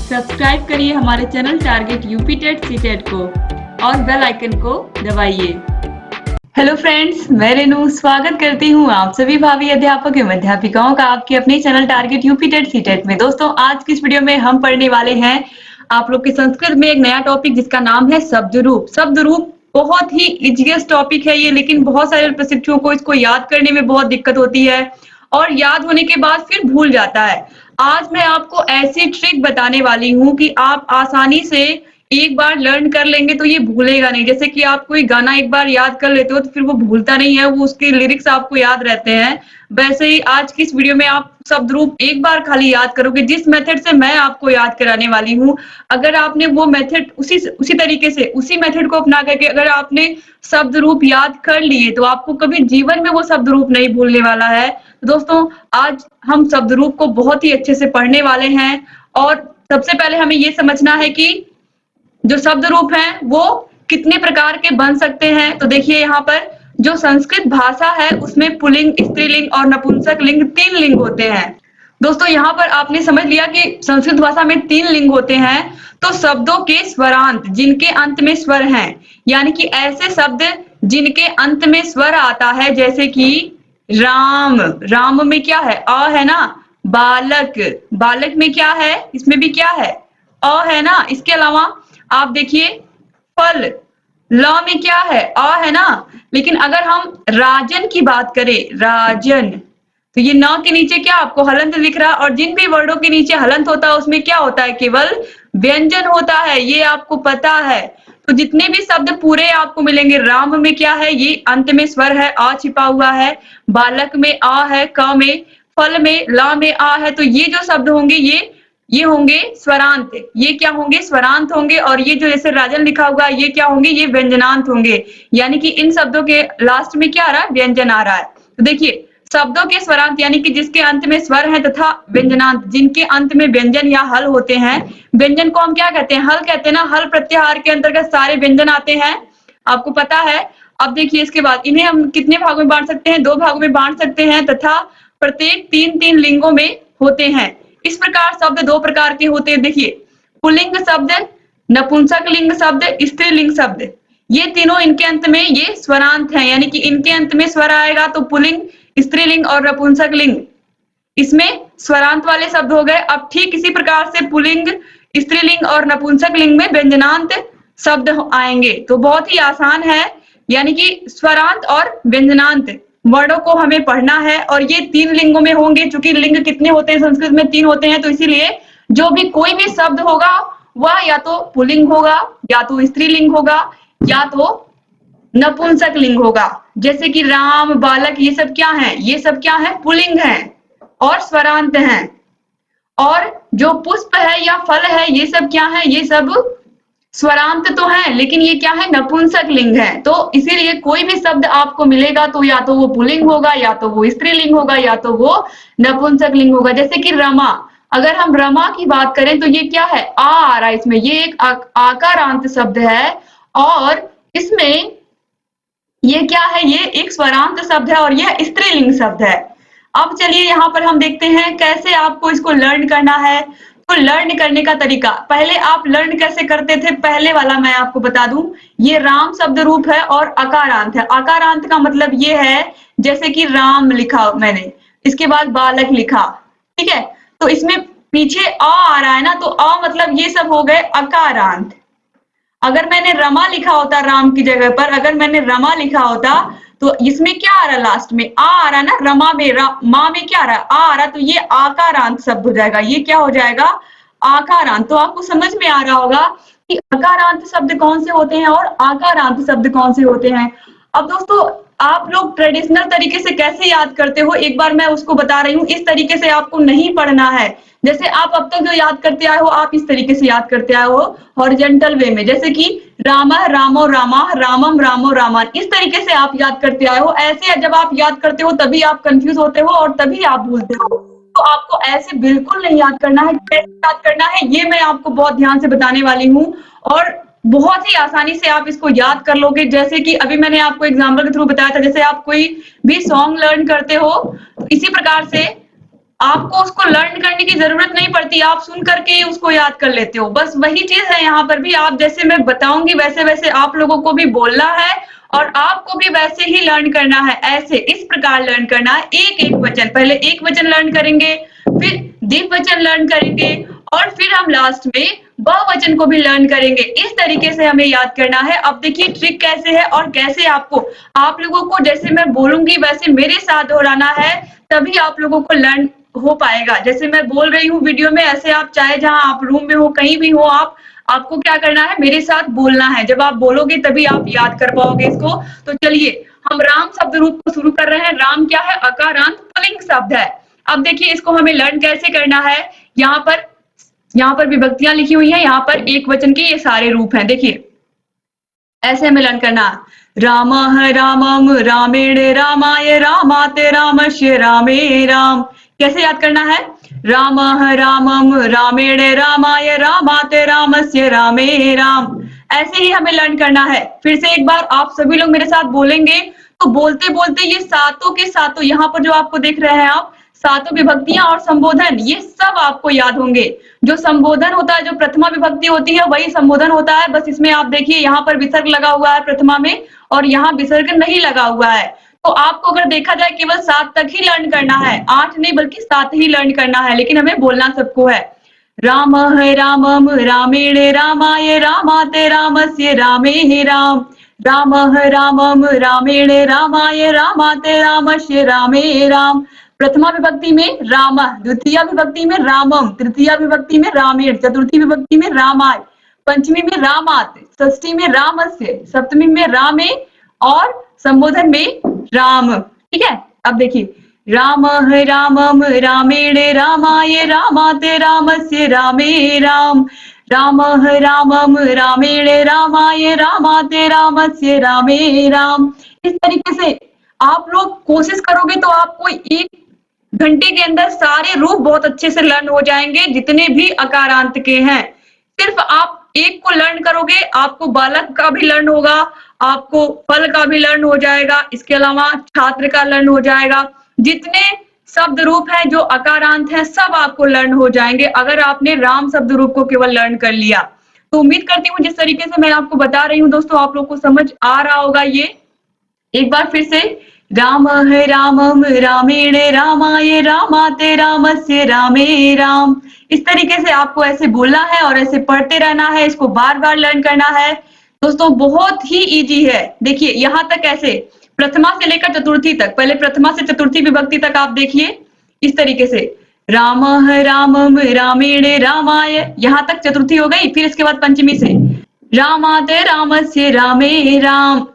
Subscribe करिए हमारे channel target UP TET CTET को और बेल आइकन को दबाइए। हेलो फ्रेंड्स, मैं रेनू स्वागत करती हूँ आप सभी भावी अध्यापक एवं अध्यापिकाओं का आपके अपने channel target UP TET CTET में। दोस्तों, आज की इस वीडियो में हम पढ़ने वाले हैं आप लोग के संस्कृत में एक नया टॉपिक जिसका नाम है शब्द रूप। शब्द रूप बहुत ही इजिएस्ट टॉपिक है ये, लेकिन बहुत सारे प्रशिक्षुओं को इसको याद करने में बहुत दिक्कत होती है और याद होने के बाद फिर भूल जाता है। आज मैं आपको ऐसी ट्रिक बताने वाली हूँ कि आप आसानी से एक बार लर्न कर लेंगे तो ये भूलेगा नहीं। जैसे कि आप कोई गाना एक बार याद कर लेते हो तो फिर वो भूलता नहीं है, वो उसके लिरिक्स आपको याद रहते हैं। वैसे ही आज की इस वीडियो में आप शब्द रूप एक बार खाली याद करोगे, जिस मेथड से मैं आपको याद कराने वाली हूँ। अगर आपने वो मेथड उसी तरीके से उसी मेथड को अपना करके अगर आपने शब्द रूप याद कर लिए तो आपको कभी जीवन में वो शब्द रूप नहीं भूलने वाला है। दोस्तों, आज हम शब्द रूप को बहुत ही अच्छे से पढ़ने वाले हैं और सबसे पहले हमें ये समझना है कि जो शब्द रूप हैं वो कितने प्रकार के बन सकते हैं। तो देखिए, यहाँ पर जो संस्कृत भाषा है उसमें पुल्लिंग, स्त्रीलिंग और नपुंसक लिंग 3 लिंग होते हैं। दोस्तों, यहाँ पर आपने समझ लिया कि संस्कृत भाषा में 3 लिंग होते हैं। तो शब्दों के स्वरांत जिनके अंत में स्वर हैं, यानी कि ऐसे शब्द जिनके अंत में स्वर आता है, जैसे कि राम, राम में क्या है? अ है ना। बालक, बालक में क्या है? इसमें भी क्या है? अ है ना। इसके अलावा आप देखिए फल, ल में क्या है? अ है ना। लेकिन अगर हम राजन की बात करें, राजन, तो ये न के नीचे क्या आपको हलंत दिख रहा है और जिन भी वर्डों के नीचे हलंत होता है उसमें क्या होता है? केवल व्यंजन होता है, ये आपको पता है। तो जितने भी शब्द पूरे आपको मिलेंगे, राम में क्या है? ये अंत में स्वर है, आ छिपा हुआ है। बालक में आ है, क में, फल में ला में आ है। तो ये जो शब्द होंगे ये होंगे स्वरांत। ये क्या होंगे? स्वरांत होंगे। और ये जो जैसे राजन लिखा हुआ है ये क्या होंगे? ये व्यंजनांत होंगे। यानी कि इन शब्दों के लास्ट में क्या आ रहा है? व्यंजन आ रहा है। तो देखिए, शब्दों के स्वरांत यानी कि जिसके अंत में स्वर है तथा व्यंजनांत जिनके अंत में व्यंजन या हल होते हैं। व्यंजन को हम क्या कहते हैं? हल कहते हैं ना। हल प्रत्याहार के अंतर्गत सारे व्यंजन आते हैं, आपको पता है। अब देखिए, इसके बाद इन्हें हम कितने भागों में बांट सकते हैं? 2 भागों में बांट सकते हैं तथा प्रत्येक 3-3 लिंगों में होते हैं। इस प्रकार शब्द 2 प्रकार के होते हैं। देखिए, पुल्लिंग शब्द, नपुंसक लिंग शब्द, स्त्रीलिंग शब्द, ये तीनों इनके अंत में ये स्वरांत हैं, यानी कि इनके अंत में स्वर आएगा तो पुल्लिंग, स्त्रीलिंग और नपुंसक लिंग इसमें स्वरांत वाले शब्द हो गए। अब ठीक इसी प्रकार से पुल्लिंग, स्त्रीलिंग और नपुंसक लिंग में व्यंजनांत शब्द आएंगे। तो बहुत ही आसान है, यानी कि स्वरांत और व्यंजनांत वर्डों को हमें पढ़ना है और ये 3 लिंगों में होंगे। चूंकि लिंग कितने होते हैं? संस्कृत में 3 होते हैं, तो इसीलिए जो भी कोई भी शब्द होगा वह या तो पुल्लिंग होगा, या तो स्त्रीलिंग होगा, या तो नपुंसक लिंग होगा। जैसे कि राम, बालक, ये सब क्या है? ये सब क्या है? पुल्लिंग है और स्वरांत हैं। और जो पुष्प है या फल है ये सब क्या है? ये सब स्वरांत तो है, लेकिन ये क्या है? नपुंसक लिंग है। तो इसीलिए कोई भी शब्द आपको मिलेगा तो या तो वो पुल्लिंग होगा, या तो वो स्त्रीलिंग होगा, या तो वो नपुंसक लिंग होगा। जैसे कि रमा, अगर हम रमा की बात करें तो ये क्या है? आ रहा है इसमें, ये एक आकारांत शब्द है और इसमें ये क्या है? ये एक स्वरांत शब्द है और यह स्त्रीलिंग शब्द है। अब चलिए यहाँ पर हम देखते हैं कैसे आपको इसको लर्न करना है। तो लर्न करने का तरीका, पहले आप लर्न कैसे करते थे? पहले वाला मैं आपको बता दूं, ये राम शब्द रूप है और अकारांत है। अकारांत का मतलब ये है, जैसे कि राम लिखा मैंने, इसके बाद बालक लिखा, ठीक है, तो इसमें पीछे आ रहा है ना, तो अ मतलब ये सब हो गए अकारांत। अगर मैंने रमा लिखा होता राम की जगह पर, अगर मैंने रमा लिखा होता तो इसमें क्या आ रहा है? लास्ट में आ रहा ना। रमा में माँ में क्या आ रहा है? आ रहा, तो ये आकारांत शब्द हो जाएगा। ये क्या हो जाएगा? आकारांत। तो आपको समझ में आ रहा होगा कि अकारांत शब्द कौन से होते हैं और आकारांत शब्द कौन से होते हैं। अब दोस्तों, आप लोग ट्रेडिशनल तरीके से कैसे याद करते हो, एक बार मैं उसको बता रही हूँ। इस तरीके से आपको नहीं पढ़ना है। जैसे आप अब तक जो याद करते आए हो, आप इस तरीके से याद करते आए हो हॉरिजॉन्टल वे में, जैसे कि रामा, रामो, रामा, रामम, रामो, रामान, इस तरीके से आप याद करते आए हो। ऐसे जब आप याद करते हो तभी आप कंफ्यूज होते हो और तभी आप भूलते हो। तो आपको ऐसे बिल्कुल नहीं याद करना है। कैसे याद करना है ये मैं आपको बहुत ध्यान से बताने वाली हूँ और बहुत ही आसानी से आप इसको याद कर लोगे। जैसे कि अभी मैंने आपको एग्जाम्पल के थ्रू बताया था, जैसे आप कोई भी सॉन्ग लर्न करते हो तो इसी प्रकार से आपको उसको लर्न करने की जरूरत नहीं पड़ती, आप सुन करके ही उसको याद कर लेते हो। बस वही चीज है यहाँ पर भी, आप जैसे मैं बताऊंगी वैसे वैसे आप लोगों को भी बोलना है और आपको भी वैसे ही लर्न करना है। ऐसे इस प्रकार लर्न करना है, एक एक वचन, पहले एक वचन लर्न करेंगे, फिर द्विवचन लर्न करेंगे और फिर हम लास्ट में बहुवचन को भी लर्न करेंगे। इस तरीके से हमें याद करना है। अब देखिए ट्रिक कैसे है और कैसे आपको, आप लोगों को जैसे मैं बोलूंगी वैसे मेरे साथ दोहराना है, तभी आप लोगों को लर्न हो पाएगा। जैसे मैं बोल रही हूँ वीडियो में, ऐसे आप चाहे जहां आप रूम में हो कहीं भी हो, आपको क्या करना है, मेरे साथ बोलना है। जब आप बोलोगे तभी आप याद कर पाओगे इसको। तो चलिए हम राम शब्द रूप को शुरू कर रहे हैं। राम क्या है, अकारांत पुल्लिंग शब्द है। अब देखिए इसको हमें लर्न कैसे करना है। यहाँ पर विभक्तियां लिखी हुई है, यहाँ पर एक वचन के ये सारे रूप हैं। देखिए ऐसे हमें लर्न करना है। रामः रामम रामेण रामाय रामाते रामस्य रामे राम। कैसे याद करना है, रामः रामम रामेण रामाय रामाते रामस्य रामे राम। ऐसे ही हमें लर्न करना है। फिर से एक बार आप सभी लोग मेरे साथ बोलेंगे, तो बोलते बोलते ये सातों के सातों, यहाँ पर जो आपको देख रहे हैं आप, सातों विभक्तियां और संबोधन, ये सब आपको याद होंगे। जो संबोधन होता है, जो प्रथमा विभक्ति होती है, वही संबोधन होता है। बस इसमें आप देखिए यहाँ पर विसर्ग लगा हुआ है प्रथमा में और यहाँ विसर्ग नहीं लगा हुआ है। तो आपको अगर देखा जाए केवल 7 तक ही लर्न करना है, 8 नहीं बल्कि 7 ही लर्न करना है, लेकिन हमें बोलना सबको है। रामः रामम रामेण रामाय रामाते रामस्य रामे राम। रामः रामम रामेण रामाय रामाते रामस्य रामे राम। प्रथमा विभक्ति में राम, द्वितीय विभक्ति में रामम, तृतीय विभक्ति में रामेण, चतुर्थी विभक्ति में रामाय, पंचमी में रामात, षष्ठी में रामस्य, सप्तमी में रामे और संबोधन में राम। ठीक है, अब देखिए रामः रामम रामेण रामाय रामाते रामस्य रामे राम। रामः रामम रामेण रामाय रामाते रामस्य रामे राम। इस तरीके से आप लोग कोशिश करोगे तो आपको 1 घंटे के अंदर सारे रूप बहुत अच्छे से लर्न हो जाएंगे, जितने भी अकारांत के हैं। सिर्फ आप एक को लर्न करोगे, आपको बालक का भी लर्न होगा, आपको फल का भी लर्न हो जाएगा, इसके अलावा छात्र का लर्न हो जाएगा। जितने शब्द रूप हैं जो अकारांत हैं, सब आपको लर्न हो जाएंगे अगर आपने राम शब्द रूप को केवल लर्न कर लिया। तो उम्मीद करती हूँ जिस तरीके से मैं आपको बता रही हूँ दोस्तों, आप लोग को समझ आ रहा होगा। ये एक बार फिर से, रामः रामम रामेण रामाय रामाते रामस्य रामे राम। इस तरीके से आपको ऐसे बोलना है और ऐसे पढ़ते रहना है, इसको बार बार लर्न करना है। दोस्तों बहुत ही इजी है। देखिए यहाँ तक ऐसे प्रथमा से लेकर चतुर्थी तक, पहले प्रथमा से चतुर्थी विभक्ति तक आप देखिए इस तरीके से, रामः रामम रामेण रामाय, यहाँ तक चतुर्थी हो गई। फिर इसके बाद पंचमी से रामाते रामस्य रामे राम।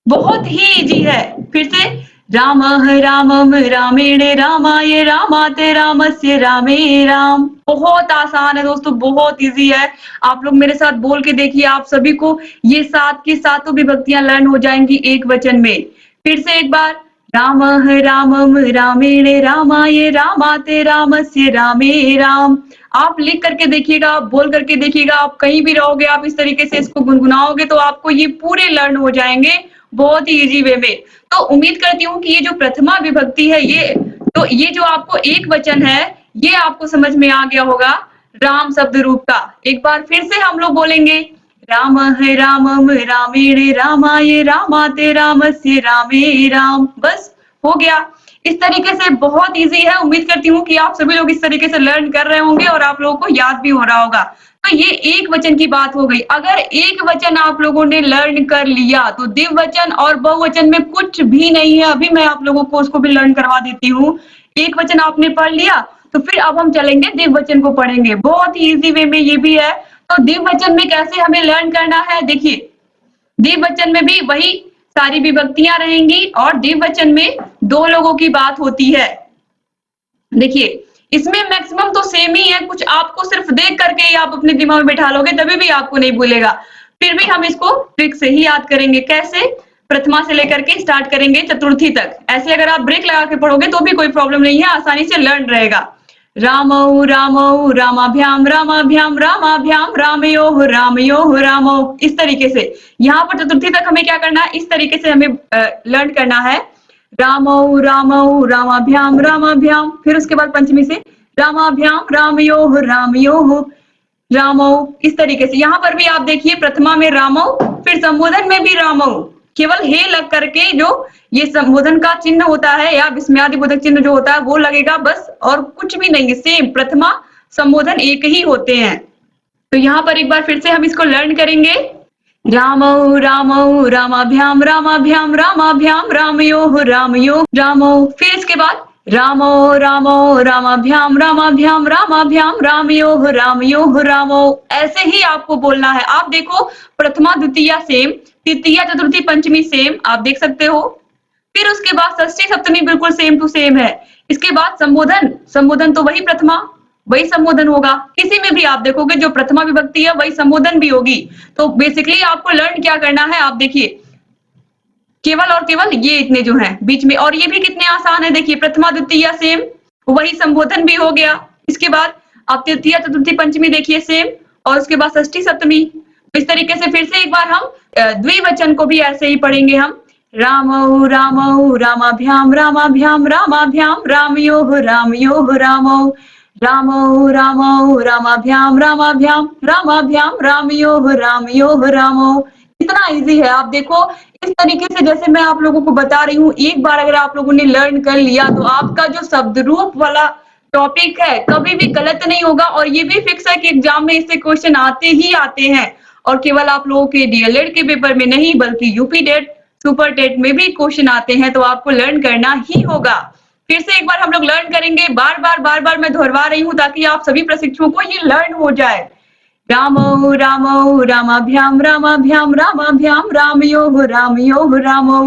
बहुत ही इजी है। फिर से रामः रामम रामेण रामाय रामाते रामस्य रामे राम। बहुत आसान है दोस्तों, बहुत इजी है। आप लोग मेरे साथ बोल के देखिए, आप सभी को ये 7 की सातों विभक्तियां लर्न हो जाएंगी एक वचन में। फिर से एक बार, रामः रामम रामेण रामाय रामाते रामस्य रामे राम। आप लिख करके देखिएगा, आप बोल करके देखिएगा, आप कहीं भी रहोगे, आप इस तरीके से इसको गुनगुनाओगे तो आपको ये पूरे लर्न हो जाएंगे बहुत ही इजी वे में। तो उम्मीद करती हूँ कि ये जो प्रथमा विभक्ति है, ये जो आपको एक वचन है, ये आपको समझ में आ गया होगा राम शब्द रूप का। एक बार फिर से हम लोग बोलेंगे, रामः रामम रामेण रामाय रामाते रामस्य रामे राम। बस हो गया। इस तरीके से बहुत इजी है। उम्मीद करती हूँ कि आप सभी लोग इस तरीके से लर्न कर रहे होंगे और आप लोगों को याद भी हो रहा होगा। तो ये एक वचन की बात हो गई। अगर एक वचन आप लोगों ने लर्न कर लिया तो द्विवचन और बहुवचन में कुछ भी नहीं है। अभी मैं आप लोगों को उसको भी लर्न करवा देती हूँ। एक वचन आपने पढ़ लिया तो फिर अब हम चलेंगे द्विवचन को पढ़ेंगे। बहुत ही इजी वे में ये भी है। तो द्विवचन में कैसे हमें लर्न करना है, देखिए द्विवचन में भी वही सारी विभक्तियां रहेंगी और द्विवचन में 2 लोगों की बात होती है। देखिए इसमें मैक्सिमम तो सेम ही है, कुछ आपको सिर्फ देख करके ही आप अपने दिमाग में बैठा लोगे तभी भी आपको नहीं भूलेगा। फिर भी हम इसको ट्रिक से ही याद करेंगे। कैसे, प्रथमा से लेकर के स्टार्ट करेंगे चतुर्थी तक। ऐसे अगर आप ब्रेक लगा के पढ़ोगे तो भी कोई प्रॉब्लम नहीं है, आसानी से लर्न रहेगा। रामौ रामौ रामाभ्याम रामाभ्याम रामाभ्याम रामयोः रामयोः रामौ। इस तरीके से यहाँ पर चतुर्थी तक हमें क्या करना है, इस तरीके से हमें लर्न करना है। रामौ रामौ रामाभ्याम रामाभ्याम। फिर उसके बाद पंचमी से रामाभ्याम रामयोः रामयोः रामौ। इस तरीके से यहाँ पर भी आप देखिए प्रथमा में रामौ, फिर संबोधन में भी रामौ, केवल हे लग करके जो ये संबोधन का चिन्ह होता है या विस्मयादिबोधक चिन्ह जो होता है वो लगेगा बस, और कुछ भी नहीं। सेम प्रथमा संबोधन एक ही होते हैं। तो यहाँ पर एक बार फिर से हम इसको लर्न करेंगे। रामौ रामौ रामाभ्याम रामाभ्याम रामाभ्याम रामयोः रामयोः रामौ। फिर इसके बाद रामौ रामौ रामाभ्याम रामाभ्याम रामाभ्याम रामयोः रामयोः रामौ। ऐसे ही आपको बोलना है। आप देखो प्रथमा द्वितीया सेम, तृतीया चतुर्थी पंचमी सेम, आप देख सकते हो। फिर उसके बाद षष्ठी सप्तमी बिल्कुल सेम टू सेम है। इसके बाद संबोधन, संबोधन तो वही प्रथमा वही संबोधन होगा। किसी में भी आप देखोगे जो प्रथमा विभक्ति है वही संबोधन भी होगी। तो बेसिकली आपको लर्न क्या करना है, आप देखिए केवल और केवल ये इतने जो हैं बीच में, और ये भी कितने आसान है। देखिए प्रथमा द्वितीया सेम, वही संबोधन भी हो गया। इसके बाद आप तृतीया चतुर्थी पंचमी देखिए सेम, और उसके बाद षष्ठी सप्तमी। तो इस तरीके से फिर से एक बार हम द्विवचन को भी ऐसे ही पढ़ेंगे हम। रामौ रामौ रामाभ्याम रामाभ्याम रामाभ्याम रामयोः रामयोः रामौ। रामौ रामौ रामाभ्याम रामाभ्याम रामाभ्याम रामयोः रामयोः रामौ। इतना इजी है। आप देखो इस तरीके से जैसे मैं आप लोगों को बता रही हूँ, एक बार अगर आप लोगों ने लर्न कर लिया तो आपका जो शब्द रूप वाला टॉपिक है कभी भी गलत नहीं होगा। और ये भी फिक्स है कि एग्जाम में इससे क्वेश्चन आते ही आते हैं, और केवल आप लोगों के डीएलएड के पेपर में नहीं बल्कि यूपी टेट सुपर टेट में भी क्वेश्चन आते हैं। तो आपको लर्न करना ही होगा। फिर से एक बार हम लोग लर्न करेंगे। बार बार मैं दोहरा रही हूँ ताकि आप सभी प्रशिक्षुओं को ये लर्न हो जाए। रामौ रामौ रामाभ्याम रामाभ्याम रामाभ्याम रामयोः रामयोः रामौ।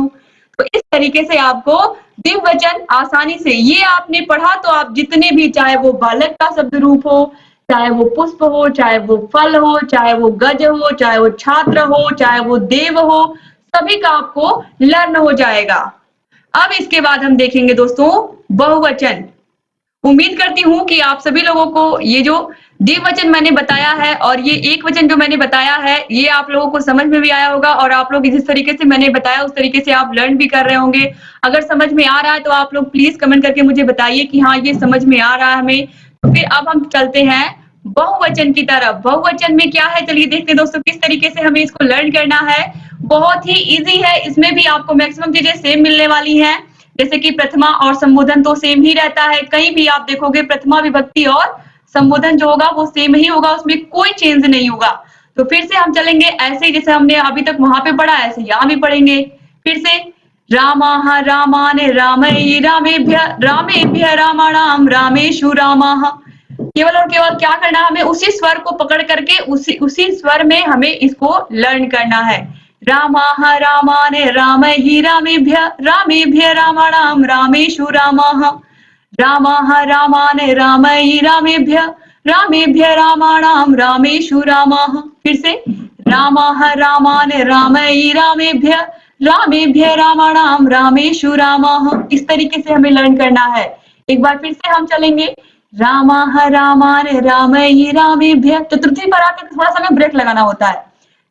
तो इस तरीके से आपको द्विवचन आसानी से, ये आपने पढ़ा तो आप जितने भी, चाहे वो बालक का शब्द रूप हो, चाहे वो पुष्प हो, चाहे वो फल हो, चाहे वो गज हो, चाहे वो छात्र हो, चाहे वो देव हो, सभी का आपको लर्न हो जाएगा। अब इसके बाद हम देखेंगे दोस्तों बहुवचन। उम्मीद करती हूँ कि आप सभी लोगों को ये जो द्विवचन मैंने बताया है और ये एक वचन जो मैंने बताया है ये आप लोगों को समझ में भी आया होगा, और आप लोग जिस तरीके से मैंने बताया उस तरीके से आप लर्न भी कर रहे होंगे। अगर समझ में आ रहा है तो आप लोग प्लीज कमेंट करके मुझे बताइए कि हाँ ये समझ में आ रहा है हमें। तो फिर अब हम चलते हैं बहुवचन की तरफ। बहुवचन में क्या है, चलिए देखते हैं दोस्तों किस तरीके से हमें इसको लर्न करना है। बहुत ही इजी है। इसमें भी आपको मैक्सिमम चीजें सेम मिलने वाली हैं, जैसे कि प्रथमा और संबोधन तो सेम ही रहता है। कहीं भी आप देखोगे प्रथमा विभक्ति और संबोधन जो होगा वो सेम ही होगा, उसमें कोई चेंज नहीं होगा। तो फिर से हम चलेंगे ऐसे ही जैसे हमने अभी तक वहां पे पढ़ा ऐसे यहाँ भी पढ़ेंगे। फिर से रामाः रामान् रामैः रामेभ्यः रामाणां रामेषु रामाः। केवल और केवल क्या करना है, हमें उसी स्वर को पकड़ करके उसी स्वर में हमें इसको लर्न करना है। रामाः रामान् रामैः रामेभ्यः रामाणां रामेषु रामाः। रामाः रामान् रामैः रामेभ्यः रामाणां रामेषु रामाः। फिर से रामाः रामान् रामैः रामेभ्यः रामाणां रामेषु रामाः। इस तरीके से हमें लर्न करना है। एक बार फिर से हम चलेंगे। रामाः रामान् रामैः रामेभ्यः, चतुर्थी पर आकर थोड़ा सा हमें ब्रेक लगाना होता है।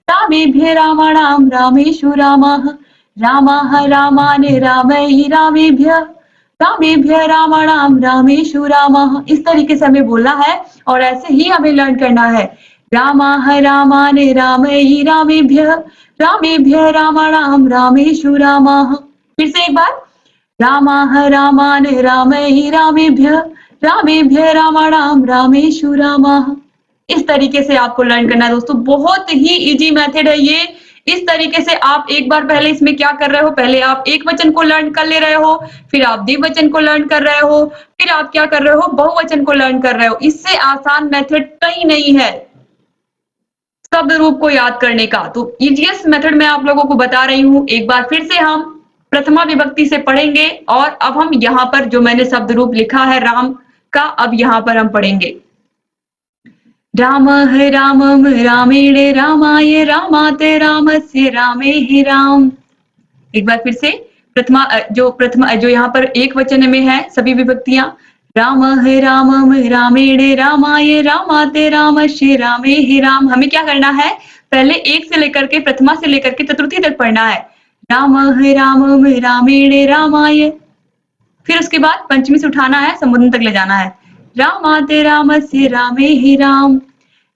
रामेभ्यः रामाणां रामेषु रामाः। रामाः रामान् रामैः रामेभ्यः रामाणां रामेषु रामाः। इस तरीके से हमें बोलना है और ऐसे ही हमें लर्न करना है। रामाः रामान् रामैः रामेभ्यः रामाणां रामेषु रामाः। फिर से एक बार रामाः रामान् रामैः रामेभ्यः रामाणां रामेषु रामाः। इस तरीके से आपको लर्न करना है दोस्तों। बहुत ही इजी मेथड है ये। इस तरीके से आप एक बार पहले इसमें क्या कर रहे हो, पहले आप एक वचन को लर्न कर ले रहे हो, फिर आप द्विवचन को लर्न कर रहे हो, फिर आप क्या कर रहे हो, बहुवचन को लर्न कर रहे हो। इससे आसान मेथड कहीं नहीं है शब्द रूप को याद करने का। तो इजीएस्ट मेथड मैं आप लोगों को बता रही हूँ। एक बार फिर से हम प्रथमा विभक्ति से पढ़ेंगे, और अब हम यहाँ पर जो मैंने शब्द रूप लिखा है राम का, अब यहाँ पर हम पढ़ेंगे। रामः रामं रामेण रामाय रामाते रामस्य रामेः राम। एक बार फिर से प्रथमा जो यहाँ पर एक वचन में है सभी विभक्तियां। रामः रामं रामेण रामाय रामाते रामस्य रामेः राम। हमें क्या करना है, पहले एक से लेकर के प्रथमा से लेकर के चतुर्थी तक पढ़ना है। रामः रामम रामेण रामाय। फिर उसके बाद पंचमी से उठाना है, संबोधन तक ले जाना है। रामाते रामस्य रामे ही राम,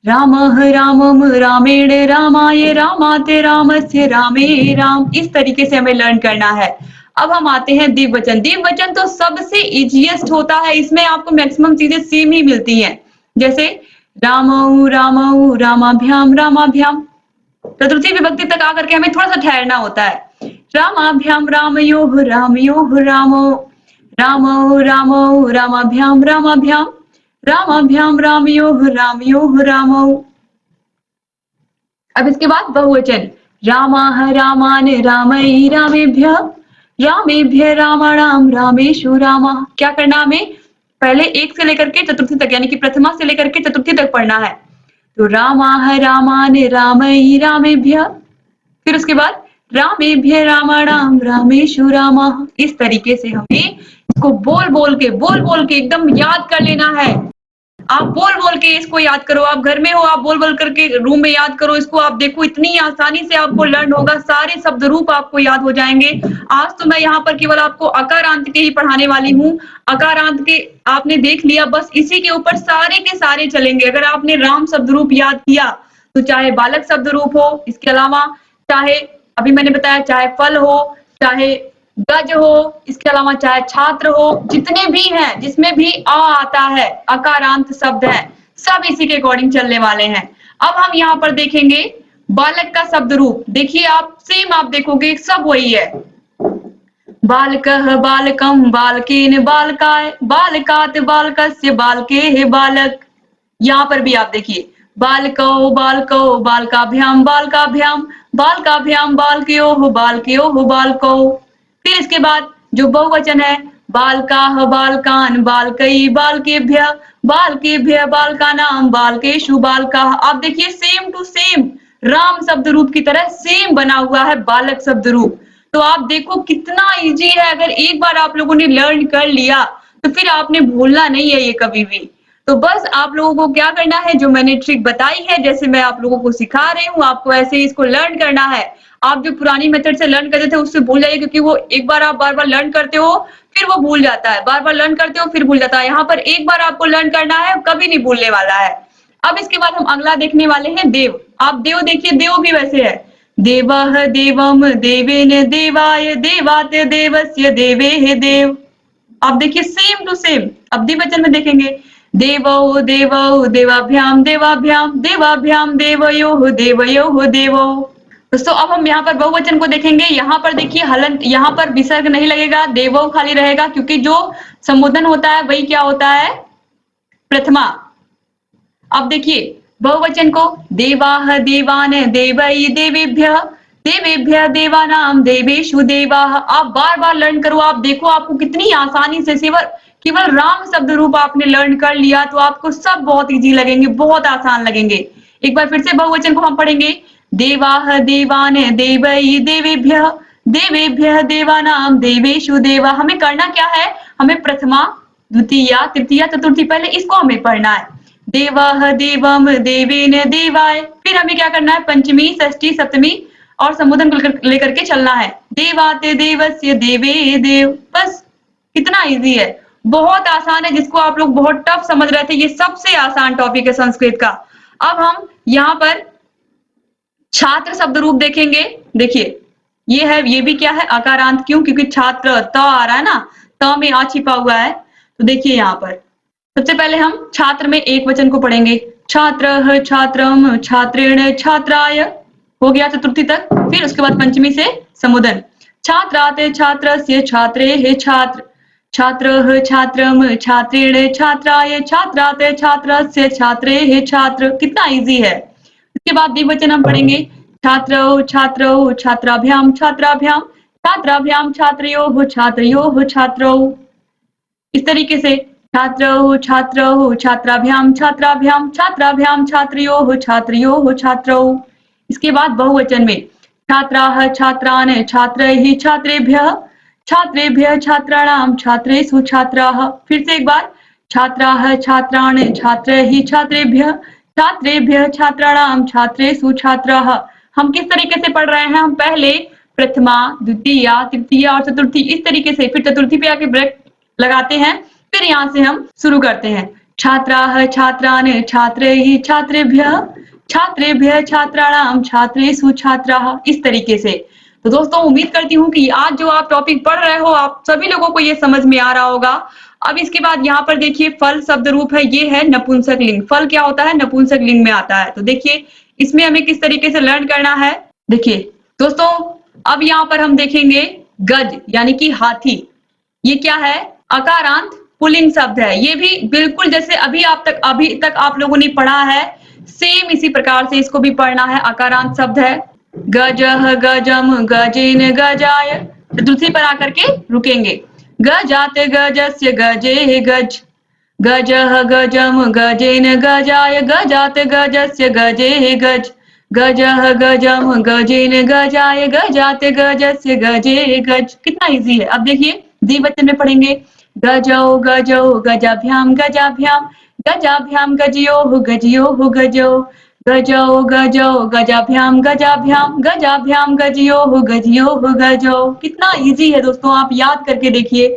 रामः रामम रामेण रामाय, रामाते रामस्य रामे राम। इस तरीके से हमें लर्न करना है। अब हम आते हैं द्विवचन। द्विवचन तो सबसे इजीएस्ट होता है, इसमें आपको मैक्सिमम चीजें सेम ही मिलती हैं। जैसे रामौ रामौ रामाभ्याम रामाभ्याम। चतुर्थी विभक्ति तक आकर के हमें थोड़ा सा ठहरना होता है। रामाभ्याम रामयोः रामयोः रामो, रामौ रामौ रामाभ्याम रामाभ्याम, रामाभ्याम रामयोः रामयोः रामौ। अब इसके बाद बहुवचन। रामाः रामान रामै रामेभ्यः, रामेभ्यः रामाणाम रामेषु रामः। क्या करना हमें? पहले एक से लेकर के चतुर्थी तक, यानी कि प्रथमा से लेकर के चतुर्थी तक पढ़ना है। तो रामाः रामान रामै रामेभ्यः, फिर उसके बाद रामेभ्यः रामाणाम रामेषु रामः। इस तरीके से हमें इसको बोल बोल के एकदम याद कर लेना है। आप बोल बोल के इसको याद करो। आप घर में हो, आप बोल बोल करके रूम में याद करो इसको। आप देखो इतनी आसानी से आपको लर्न होगा, सारे शब्द रूप आपको याद हो जाएंगे। आज तो मैं यहाँ पर केवल आपको अकारांत के ही पढ़ाने वाली हूँ। अकारांत के आपने देख लिया, बस इसी के ऊपर सारे के सारे चलेंगे। अगर आपने राम शब्द रूप याद किया तो चाहे बालक शब्द रूप हो, इसके अलावा चाहे अभी मैंने बताया चाहे फल हो, चाहे गज हो, इसके अलावा चाहे छात्र हो, जितने भी हैं जिसमें भी अ आता है, अकारांत शब्द है, सब इसी के अकॉर्डिंग चलने वाले हैं। अब हम यहाँ पर देखेंगे बालक का शब्द रूप। देखिए आप सेम आप देखोगे सब वही है। बालकः बालकम बालकेन बालकाय, बालकात् बालकस्य बालकेः बालक। यहाँ पर भी आप देखिए बालकौ बालकौ बालकाभ्याम बालकाभ्याम, बालकाभ्याम बालकयोः बालकयोः बालकौ। फिर इसके बाद जो बहुवचन है, बालकाः बालकान बालकै बालकेभ्यः, बालकेभ्यः बालकानां बालकेषु बालकाः। आप देखिए सेम टू सेम राम शब्द रूप की तरह सेम बना हुआ है बालक शब्द रूप। तो आप देखो कितना इजी है। अगर एक बार आप लोगों ने लर्न कर लिया तो फिर आपने भूलना नहीं है ये कभी भी। तो बस आप लोगों को क्या करना है, जो मैंने ट्रिक बताई है, जैसे मैं आप लोगों को सिखा रही हूँ, आपको ऐसे ही इसको लर्न करना है। आप जो पुरानी मेथड से लर्न करते थे उससे भूल जाइए, क्योंकि वो एक बार आप बार बार लर्न करते हो फिर वो भूल जाता है, बार बार लर्न करते हो फिर भूल जाता है। यहाँ पर एक बार आपको लर्न करना है, कभी नहीं भूलने वाला है। अब इसके बाद हम अगला देखने वाले हैं देव। आप देव देखिए, देव भी वैसे है। देवः देवम देवेन देवाय, देवात् देवस्य देवेः देव। आप देखिए सेम टू सेम। अब द्विवचन में देखेंगे देवौ देवौ देवाभ्याम देवाभ्याम, देवाभ्याम देवयोः देवयोः देवौ। दोस्तों अब हम यहाँ पर बहुवचन को देखेंगे। यहाँ पर देखिए हलन, यहाँ पर विसर्ग नहीं लगेगा, देवौ खाली रहेगा, क्योंकि जो संबोधन होता है वही क्या होता है, प्रथमा। अब देखिए बहुवचन को देवाः देवान देवै देवेभ्यः, देवेभ्यः देवानां देवेषु देवाः। आप बार बार लर्न करो। आप देखो आपको कितनी आसानी से केवल राम शब्द रूप आपने लर्न कर लिया तो आपको सब बहुत इजी लगेंगे, बहुत आसान लगेंगे। एक बार फिर से बहुवचन को हम पढ़ेंगे। देवाः देवान देवै देवेभ्यः, देवेभ्यः देवानां देवेषु देवा। हमें करना क्या है, हमें प्रथमा द्वितीया तृतीया चतुर्थी पहले इसको हमें पढ़ना है। देवः देवम देवेन देवाय। फिर हमें क्या करना है, पंचमी षष्ठी सप्तमी और संबोधन को लेकर के चलना है। देवाते देवस्य देवे देव। बस कितना इजी है, बहुत आसान है। जिसको आप लोग बहुत टफ समझ रहे थे, ये सबसे आसान टॉपिक है संस्कृत का। अब हम यहाँ पर छात्र शब्द रूप देखेंगे। देखिए ये है, ये भी क्या है, अकारांत। क्यों? क्योंकि छात्र त आ रहा है ना, त में आ छिपा हुआ है। तो देखिए यहाँ पर सबसे पहले हम छात्र में एक वचन को पढ़ेंगे। छात्रः छात्रम छात्रेण छात्राय। हो गया चतुर्थी तक। फिर उसके बाद पंचमी से संबोधन। छात्राते छात्रस्य छात्रेः छात्र, छात्रः छात्रम छात्रेण छात्राय, छात्राते छात्रस्य छात्रेः छात्र। कितना इजी है। इसके बाद द्विवचन हम पढ़ेंगे। छात्रौ छात्रौ छात्राभ्याम छात्राभ्याम, छात्राभ्याम छात्रयोः छात्रयोः छात्रौ। इस तरीके से छात्रौ छात्रौ छात्राभ्याम छात्राभ्याम, छात्राभ्याम छात्रयोः छात्रयोः छात्रौ। इसके बाद बहुवचन में छात्राः छात्रान् छात्रैः छात्रेभ्यः, छात्रेभ्यः छात्राणां छात्रेषु छात्राः। फिर से एक बार छात्राः छात्रान् छात्रैः छात्रेभ्यः, छात्रेभ्यः छात्राणां छात्रेषु छात्राः। हम किस तरीके से पढ़ रहे हैं, हम पहले प्रथमा, द्वितीया, तृतीया और चतुर्थी, इस तरीके से फिर चतुर्थी पे आके ब्रेक लगाते हैं, फिर यहाँ से हम शुरू करते हैं। छात्राः छात्रान् छात्रैः छात्रेभ्यः छात्रेभ्यः छात्राणां छात्रेषु छात्राः, इस तरीके से। तो दोस्तों उम्मीद करती हूँ कि आज जो आप टॉपिक पढ़ रहे हो आप सभी लोगों को ये समझ में आ रहा होगा। अब इसके बाद यहाँ पर देखिए फल शब्द रूप है, ये है नपुंसक लिंग। फल क्या होता है? नपुंसक लिंग में आता है। तो देखिए इसमें हमें किस तरीके से लर्न करना है। देखिए दोस्तों अब यहाँ पर हम देखेंगे गज यानी कि हाथी। ये क्या है? अकारांत पुल्लिंग शब्द है। ये भी बिल्कुल जैसे अभी तक आप लोगों ने पढ़ा है, सेम इसी प्रकार से इसको भी पढ़ना है। अकारांत शब्द है। गजः गजम गजेन गजाय, चतुर्थी पर आकर के रुकेंगे। गजात गजस्य गजे गज, गजः गजम गजेन गजाय गजात गजस्य गजे गज, गजः गजम गजेन गजाय गजात गजस्य गजे गज। कितना इजी है। अब देखिए द्विवचन में पढ़ेंगे। गजौ गजौ गजाभ्याम गजाभ्याम, गजाभ्याम गजयोः गजयोः गजौ, गजौ गजौ गजाभ्याम गजाभ्याम, गजाभ्याम गजयोः गजयोः गजौ। कितना इजी है दोस्तों, आप याद करके देखिए।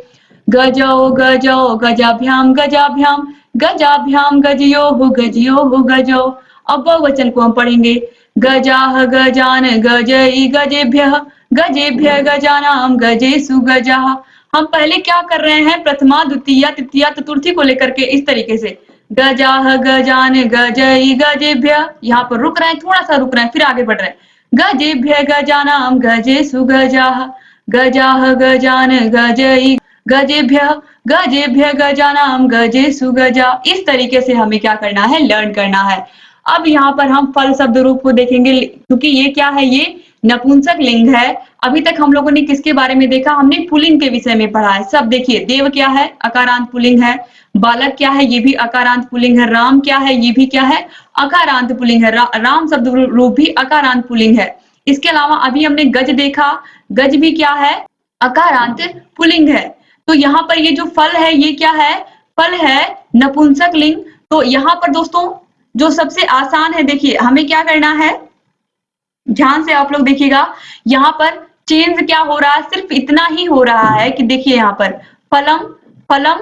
गजौ गजौ गजाभ्याम गजाभ्याम, गजाभ्याम गजयोः गजयोः गजौ। अब बहुवचन को हम पढ़ेंगे। गजाः गजान गजै गजेभ्यः, गजेभ्यः गजानां गजेषु गजाः। हम पहले क्या कर रहे हैं? प्रथमा, द्वितीया, तृतीया, चतुर्थी को लेकर के इस तरीके से। गजाः गजान गजै गजेभ्यः, यहाँ पर रुक रहे हैं, थोड़ा सा रुक रहे हैं, फिर आगे बढ़ रहे हैं। गजेभ्यः गजानां गजेषु गजाः, गजाः गजान गजै गजेभ्यः, गजेभ्यः गजानां गजेषु गजा। इस तरीके से हमें क्या करना है? लर्न करना है। अब यहाँ पर हम फल शब्द रूप को देखेंगे, क्योंकि ये क्या है? ये नपुंसक लिंग है। अभी तक हम लोगों ने किसके बारे में देखा? हमने पुल्लिंग के विषय में पढ़ा है। सब देखिए, देव क्या है? अकारांत पुल्लिंग है। बालक क्या है? ये भी अकारांत पुल्लिंग है। राम क्या है? ये भी क्या है? अकारांत पुल्लिंग है। राम शब्द रूप भी अकारांत पुल्लिंग है। इसके अलावा अभी हमने गज देखा। गज भी क्या है? अकारांत पुल्लिंग है। तो यहाँ पर ये जो फल है ये क्या है? फल है नपुंसक लिंग। तो यहाँ पर दोस्तों जो सबसे आसान है, देखिए हमें क्या करना है, ध्यान से आप लोग देखिएगा। यहाँ पर चेंज क्या हो रहा है? सिर्फ इतना ही हो रहा है कि देखिए यहाँ पर फलम फलम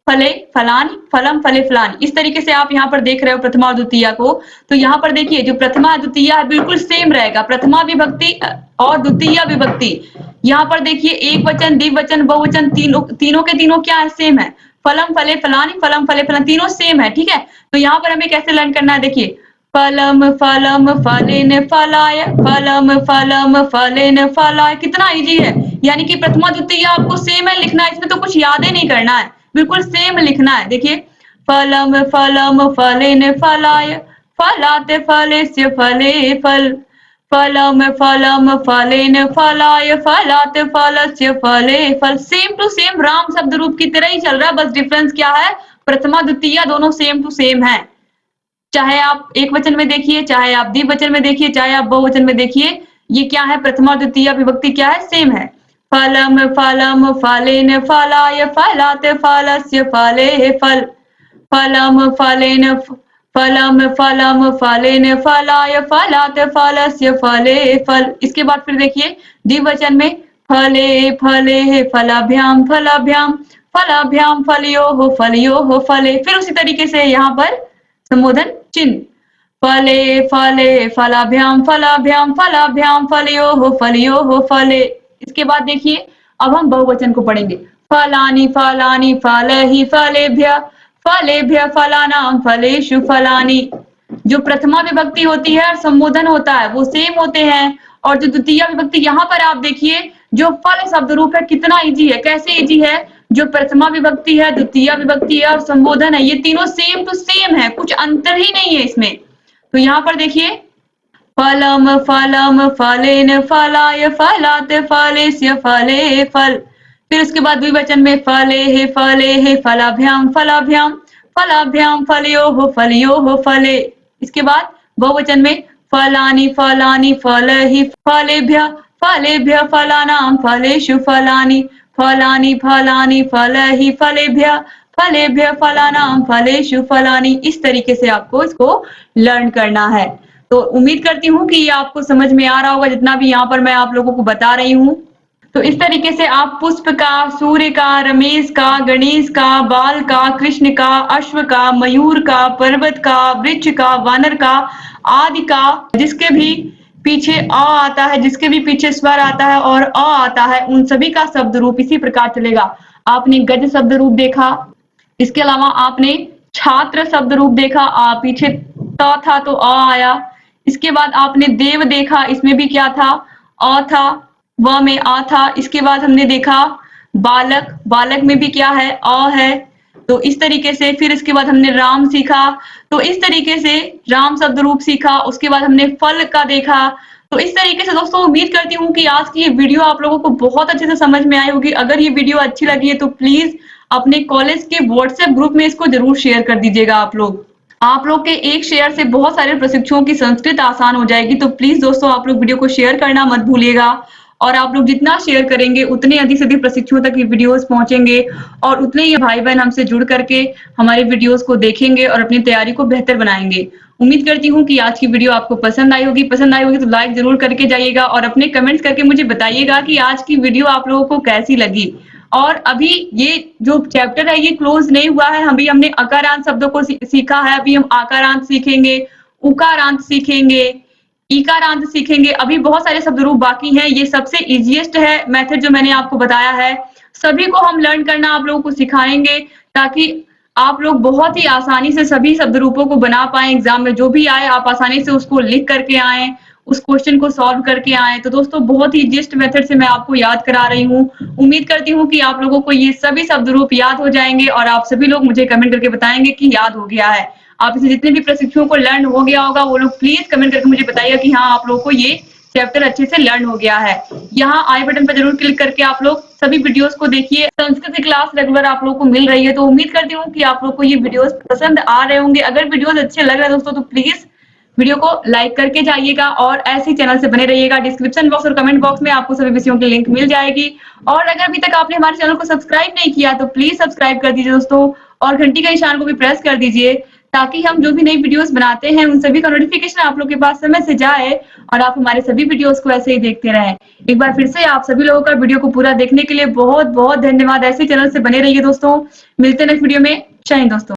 फले फलानी, फलम फले फलानी, इस तरीके से आप यहाँ पर देख रहे हो प्रथमा और द्वितीया को। तो यहाँ पर देखिए जो प्रथमा और द्वितीया है बिल्कुल सेम रहेगा। प्रथमा विभक्ति और द्वितीया विभक्ति, यहाँ पर देखिए एक वचन, द्विवचन, बहुवचन, तीनों के तीनों क्या है? सेम है। फलम फले फलानी, फलम फले फलानी, तीनों सेम है। ठीक है। तो यहाँ पर हमें कैसे लर्न करना है? देखिए फलम फलम फलेन फलाय, फलम फलम फलेन फलाय। कितना इजी है। यानी कि प्रथमा द्वितीया आपको सेम है लिखना है, इसमें तो कुछ याद ही नहीं करना है, बिल्कुल सेम लिखना है। देखिए फलम फलम फलेन फलाय, फलाते फलेस्य फले फल, फलम फलम फलेन फलाय, फलाते फलस्य फले फल। सेम टू सेम राम शब्द रूप की तरह ही चल रहा है, बस डिफरेंस क्या है? प्रथमा द्वितीया दोनों सेम टू सेम है। चाहे आप एक वचन में देखिए, चाहे आप द्विवचन में देखिए, चाहे आप बहुवचन में देखिए, ये क्या है? प्रथमा और द्वितीया विभक्ति क्या है? सेम है। फलम फलम फलेन फलाय, फलाते फलस्य फले फल, फलम फलेन फलम फलम फलेन फलाय, फलाते फलस्य फले फल। इसके बाद फिर देखिए द्विवचन में फले फले फलाभ्याम फलाभ्याम, फलाभ्याम फलयोः फलयोः फले। फिर उसी तरीके से यहाँ पर संबोधन चिन्ह, फले फले फलाभ्याम फलाभ्याम, फलाभ्याम फलयोः फलयोः फले। इसके बाद देखिए अब हम बहुवचन को पढ़ेंगे। फलानि फलानि फलहि फलेभ्यः, फलेभ्यः फलानां फलेषु फलानि। जो प्रथमा विभक्ति होती है और संबोधन होता है वो सेम होते हैं। और जो द्वितीय विभक्ति, यहाँ पर आप देखिए जो फल शब्द रूप है कितना इजी है। कैसे इजी है? जो प्रथमा विभक्ति है, द्वितीय विभक्ति है और संबोधन है, ये तीनों सेम टू सेम है, कुछ अंतर ही नहीं है इसमें। तो यहाँ पर देखिए फलम फलम फलेन फलाय, फलाते फलेस्य फले फल। फिर उसके बाद द्विवचन में फले फलाभ्याम फलाभ्याम, फलाभ्याम फलयोः फलयोः फले। इसके बाद बहुवचन में फलानि फलानि फलहि फलेभ्यः, फलेभ्यः फलानां फलेषु फलानि, फलानि फलानि फलहि फलेभ्यः, फलेभ्यः फलानां फलेषु फलानि। इस तरीके से आपको इसको लर्न करना है। तो उम्मीद करती हूँ कि ये आपको समझ में आ रहा होगा जितना भी यहाँ पर मैं आप लोगों को बता रही हूँ। तो इस तरीके से आप पुष्प का, सूर्य का, रमेश का, गणेश का, बाल का, कृष्ण का, अश्व का, मयूर का, पर्वत का, वृक्ष का, वानर का, आदि का, जिसके भी पीछे अ आता है, जिसके भी पीछे स्वर आता है और अ आता है, उन सभी का शब्द रूप इसी प्रकार चलेगा। आपने गज शब्द रूप देखा, इसके अलावा आपने छात्र शब्द रूप देखा, पीछे त था तो अ आया। इसके बाद आपने देव देखा, इसमें भी क्या था, अ था, व में आ था। इसके बाद हमने देखा बालक, बालक में भी क्या है, अ है। तो इस तरीके से फिर इसके बाद हमने राम सीखा, तो इस तरीके से राम शब्द रूप सीखा। उसके बाद हमने फल का देखा। तो इस तरीके से दोस्तों उम्मीद करती हूँ कि आज की ये वीडियो आप लोगों को बहुत अच्छे से समझ में आई होगी। अगर ये वीडियो अच्छी लगी है तो प्लीज अपने कॉलेज के व्हाट्सएप ग्रुप में इसको जरूर शेयर कर दीजिएगा आप लोग। आप लोग के एक शेयर से बहुत सारे प्रशिक्षुओं की संस्कृत आसान हो जाएगी। तो प्लीज दोस्तों आप लोग वीडियो को शेयर करना मत भूलिएगा, और आप लोग जितना शेयर करेंगे उतने अधिक से अधिक प्रशिक्षुओं तक ये वीडियोस पहुंचेंगे, और उतने ही भाई बहन हमसे जुड़ करके हमारे वीडियोस को देखेंगे और अपनी तैयारी को बेहतर बनाएंगे। उम्मीद करती हूँ कि आज की वीडियो आपको पसंद आई होगी। पसंद आई होगी तो लाइक जरूर करके जाइएगा और अपने कमेंट्स करके मुझे बताइएगा कि आज की वीडियो आप लोगों को कैसी लगी। और अभी ये जो चैप्टर है ये क्लोज नहीं हुआ है। अभी हमने अकारांत शब्दों को सीखा है, अभी हम आकारांत सीखेंगे, उकारांत सीखेंगे, इकारांत सीखेंगे। अभी बहुत सारे शब्द रूप बाकी हैं। ये सबसे इजीएस्ट है मेथड जो मैंने आपको बताया है। सभी को हम लर्न करना आप लोगों को सिखाएंगे, ताकि आप लोग बहुत ही आसानी से सभी शब्द रूपों को बना पाए। एग्जाम में जो भी आए आप आसानी से उसको लिख करके आए, उस क्वेश्चन को सॉल्व करके आए। तो दोस्तों बहुत ही इजीएस्ट मेथड से मैं आपको याद करा रही हूँ। उम्मीद करती हूँ कि आप लोगों को ये सभी शब्द रूप याद हो जाएंगे, और आप सभी लोग मुझे कमेंट करके बताएंगे कि याद हो गया है। आप इसे जितने भी प्रशिक्षुओं को लर्न हो गया होगा वो लोग प्लीज कमेंट करके मुझे बताइए कि हाँ आप लोगों को ये चैप्टर अच्छे से लर्न हो गया है। यहाँ आई बटन पर जरूर क्लिक करके आप लोग सभी वीडियोस को देखिए। संस्कृत की क्लास रेगुलर आप लोगों को मिल रही है, तो उम्मीद करती हूँ कि आप लोग को ये वीडियोस पसंद आ रहे होंगे। अगर वीडियोस अच्छे लग रहे हैं दोस्तों तो प्लीज वीडियो को लाइक करके जाइएगा, और ऐसे ही चैनल से बने रहिएगा। डिस्क्रिप्शन बॉक्स और कमेंट बॉक्स में आपको सभी विषयों की लिंक मिल जाएगी। और अगर अभी तक आपने हमारे चैनल को सब्सक्राइब नहीं किया तो प्लीज सब्सक्राइब कर दीजिए दोस्तों, और घंटी का निशान को भी प्रेस कर दीजिए, ताकि हम जो भी नई वीडियोस बनाते हैं उन सभी का नोटिफिकेशन आप लोग के पास समय से जाए, और आप हमारे सभी वीडियोस को ऐसे ही देखते रहें। एक बार फिर से आप सभी लोगों का वीडियो को पूरा देखने के लिए बहुत बहुत धन्यवाद। ऐसे चैनल से बने रहिए दोस्तों। मिलते हैं नेक्स्ट वीडियो में। जय हिंद दोस्तों।